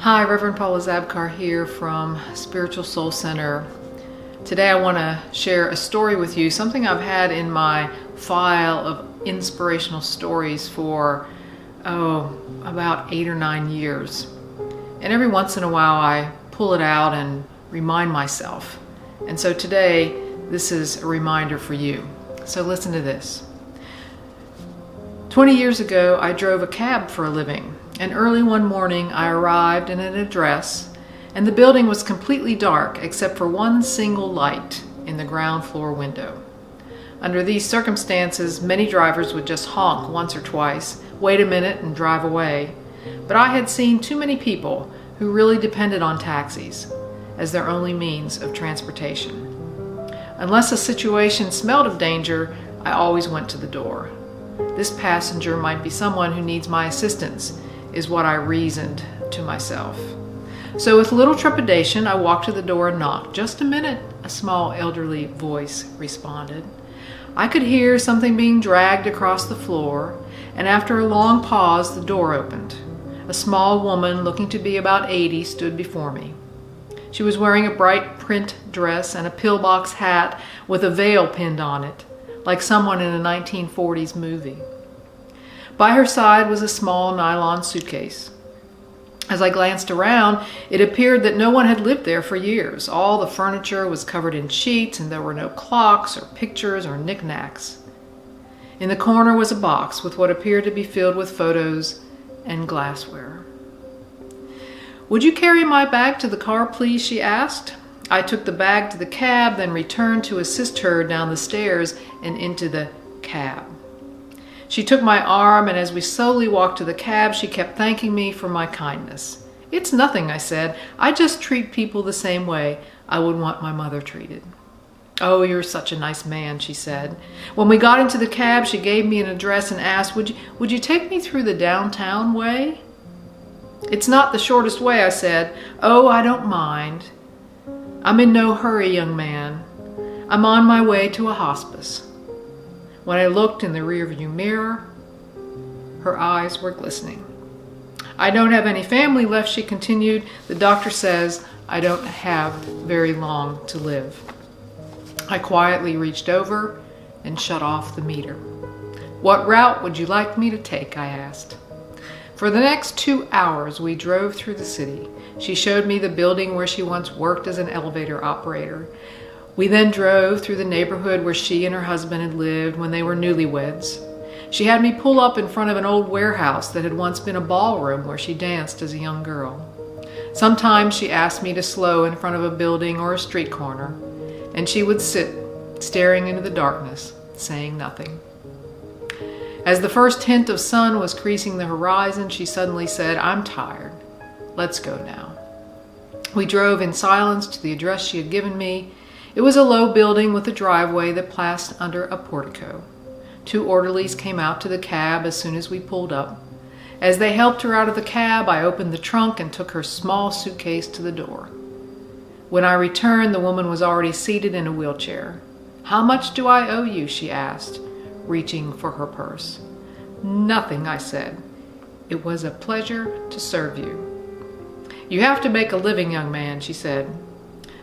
Hi, Reverend Paula Zabkar here from Spiritual Soul Center. Today I want to share a story with you, something I've had in my file of inspirational stories for, about 8 or 9 years. And every once in a while I pull it out and remind myself. And so today this is a reminder for you. So listen to this. 20 years ago I drove a cab for a living. And early one morning I arrived in an address, and the building was completely dark except for one single light in the ground floor window. Under these circumstances, many drivers would just honk once or twice, wait a minute and drive away. But I had seen too many people who really depended on taxis as their only means of transportation. Unless a situation smelled of danger, I always went to the door. This passenger might be someone who needs my assistance, is what I reasoned to myself. So with little trepidation, I walked to the door and knocked. "Just a minute," a small elderly voice responded. I could hear something being dragged across the floor, and after a long pause, the door opened. A small woman, looking to be about 80, stood before me. She was wearing a bright print dress and a pillbox hat with a veil pinned on it, like someone in a 1940s movie. By her side was a small nylon suitcase. As I glanced around, it appeared that no one had lived there for years. All the furniture was covered in sheets, and there were no clocks or pictures or knickknacks. In the corner was a box with what appeared to be filled with photos and glassware. "Would you carry my bag to the car, please?" she asked. I took the bag to the cab, then returned to assist her down the stairs and into the cab. She took my arm, and as we slowly walked to the cab, she kept thanking me for my kindness. "It's nothing," I said. "I just treat people the same way I would want my mother treated." "Oh, you're such a nice man," she said. When we got into the cab, she gave me an address and asked, Would you take me through the downtown way?" "It's not the shortest way," I said. "Oh, I don't mind. I'm in no hurry, young man. I'm on my way to a hospice." When I looked in the rearview mirror, her eyes were glistening. "I don't have any family left," she continued. "The doctor says I don't have very long to live." I quietly reached over and shut off the meter. "What route would you like me to take?" I asked. For the next 2 hours, we drove through the city. She showed me the building where she once worked as an elevator operator. We then drove through the neighborhood where she and her husband had lived when they were newlyweds. She had me pull up in front of an old warehouse that had once been a ballroom where she danced as a young girl. Sometimes she asked me to slow in front of a building or a street corner, and she would sit, staring into the darkness, saying nothing. As the first hint of sun was creasing the horizon, she suddenly said, "I'm tired. Let's go now." We drove in silence to the address she had given me. It was a low building with a driveway that passed under a portico. 2 orderlies came out to the cab as soon as we pulled up. As they helped her out of the cab, I opened the trunk and took her small suitcase to the door. When I returned, the woman was already seated in a wheelchair. "How much do I owe you?" she asked, reaching for her purse. "Nothing," I said. "It was a pleasure to serve you." "You have to make a living, young man," she said.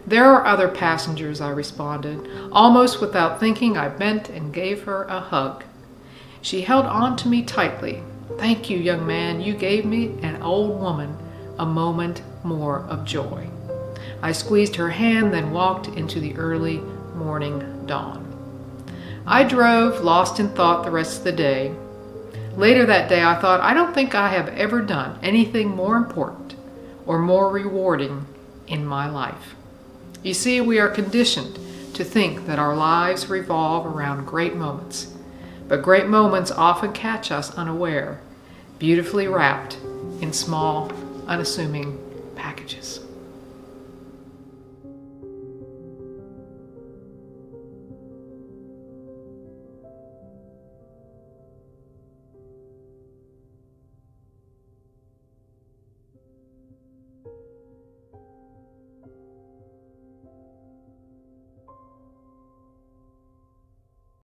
"There are other passengers," I responded. Almost without thinking, I bent and gave her a hug. She held on to me tightly. "Thank you, young man. You gave me, an old woman, a moment more of joy." I squeezed her hand, then walked into the early morning dawn. I drove, lost in thought, the rest of the day. Later that day, I thought, I don't think I have ever done anything more important or more rewarding in my life. You see, we are conditioned to think that our lives revolve around great moments, but great moments often catch us unaware, beautifully wrapped in small, unassuming packages.